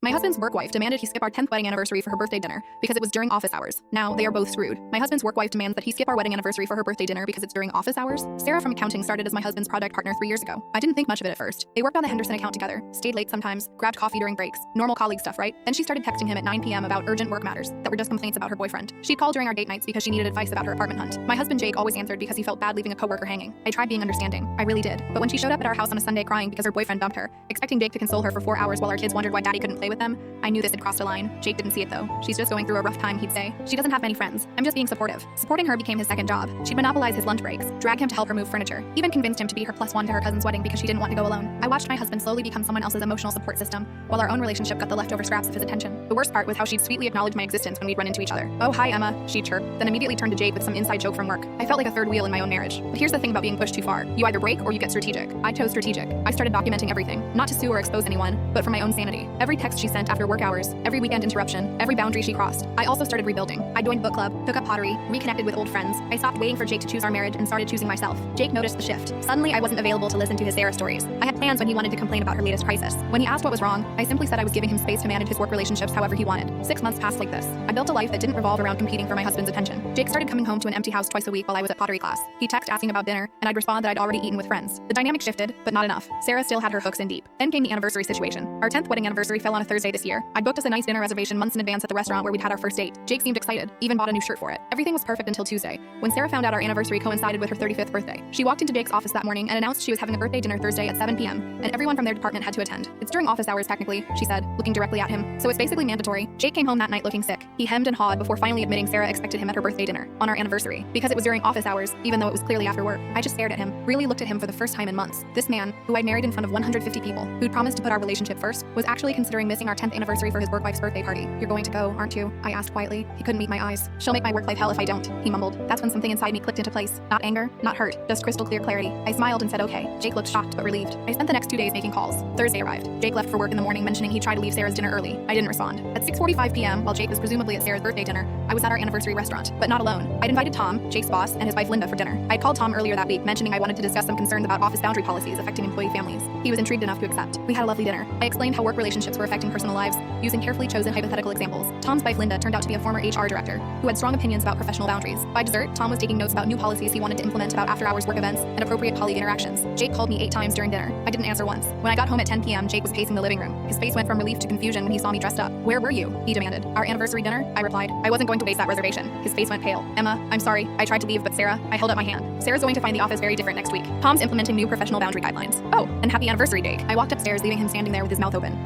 My husband's work wife demanded he skip our 10th wedding anniversary for her birthday dinner because it was during office hours. Now, they are both screwed. My husband's work wife demands that he skip our wedding anniversary for her birthday dinner because it's during office hours. Sarah from accounting started as my husband's project partner 3 years ago. I didn't think much of it at first. They worked on the Henderson account together, stayed late sometimes, grabbed coffee during breaks. Normal colleague stuff, right? Then she started texting him at 9 p.m. about urgent work matters that were just complaints about her boyfriend. She'd call during our date nights because she needed advice about her apartment hunt. My husband Jake always answered because he felt bad leaving a coworker hanging. I tried being understanding. I really did. But when she showed up at our house on a Sunday crying because her boyfriend dumped her, expecting Jake to console her for 4 hours while our kids wondered why daddy couldn't play with them, I knew this had crossed a line. Jake didn't see it though. She's just going through a rough time, he'd say. She doesn't have many friends. I'm just being supportive. Supporting her became his second job. She'd monopolize his lunch breaks, drag him to help her move furniture, even convinced him to be her +1 to her cousin's wedding because she didn't want to go alone. I watched my husband slowly become someone else's emotional support system, while our own relationship got the leftover scraps of his attention. The worst part was how she'd sweetly acknowledge my existence when we'd run into each other. "Oh, hi, Emma," she'd chirp, then immediately turn to Jake with some inside joke from work. I felt like a third wheel in my own marriage. But here's the thing about being pushed too far. You either break or you get strategic. I chose strategic. I started documenting everything, not to sue or expose anyone, but for my own sanity. Every text she sent after work hours, every weekend interruption, every boundary she crossed. I also started rebuilding. I joined book club, took up pottery, reconnected with old friends. I stopped waiting for Jake to choose our marriage and started choosing myself. Jake noticed the shift. Suddenly, I wasn't available to listen to his Sarah stories. I had plans when he wanted to complain about her latest crisis. When he asked what was wrong, I simply said I was giving him space to manage his work relationships however he wanted. 6 months passed like this. I built a life that didn't revolve around competing for my husband's attention. Jake started coming home to an empty house twice a week while I was at pottery class. He'd text asking about dinner, and I'd respond that I'd already eaten with friends. The dynamic shifted, but not enough. Sarah still had her hooks in deep. Then came the anniversary situation. Our 10th wedding anniversary fell on a Thursday this year. I booked us a nice dinner reservation months in advance at the restaurant where we'd had our first date. Jake seemed excited, even bought a new shirt for it. Everything was perfect until Tuesday, when Sarah found out our anniversary coincided with her 35th birthday. She walked into Jake's office that morning and announced she was having a birthday dinner Thursday at 7 p.m., and everyone from their department had to attend. "It's during office hours technically," she said, looking directly at him, "so it's basically mandatory." Jake came home that night looking sick. He hemmed and hawed before finally admitting Sarah expected him at her birthday dinner on our anniversary because it was during office hours, even though it was clearly after work. I just stared at him, really looked at him for the first time in months. This man, who I'd married in front of 150 people, who'd promised to put our relationship first, was actually considering missing our 10th anniversary for his work wife's birthday party. "You're going to go, aren't you?" I asked quietly. He couldn't meet my eyes. "She'll make my work life hell if I don't," he mumbled. That's when something inside me clicked into place. Not anger, not hurt, just crystal clear clarity. I smiled and said okay. Jake looked shocked but relieved. I spent the next 2 days making calls. Thursday arrived. Jake left for work in the morning mentioning he'd try to leave Sarah's dinner early. I didn't respond. At 6:45 p.m., while Jake was presumably at Sarah's birthday dinner, I was at our anniversary restaurant, but not alone. I'd invited Tom, Jake's boss, and his wife Linda for dinner. I'd called Tom earlier that week mentioning I wanted to discuss some concerns about office boundary policies affecting employee families. He was intrigued enough to accept. We had a lovely dinner. I explained how work relationships were affecting personal lives, using carefully chosen hypothetical examples. Tom's wife Linda turned out to be a former HR director who had strong opinions about professional boundaries. By dessert, Tom was taking notes about new policies he wanted to implement about after-hours work events and appropriate colleague interactions. Jake called me 8 times during dinner. I didn't answer once. When I got home at 10 p.m., Jake was pacing the living room. His face went from relief to confusion when he saw me dressed up. "Where were you?" he demanded. "Our anniversary dinner," I replied. I wasn't going to waste that reservation. His face went pale. "Emma, I'm sorry. I tried to leave, but Sarah," I held up my hand. "Sarah's going to find the office very different next week. Tom's implementing new professional boundary guidelines." "Oh, and happy anniversary, Jake." I walked upstairs, leaving him standing there with his mouth open.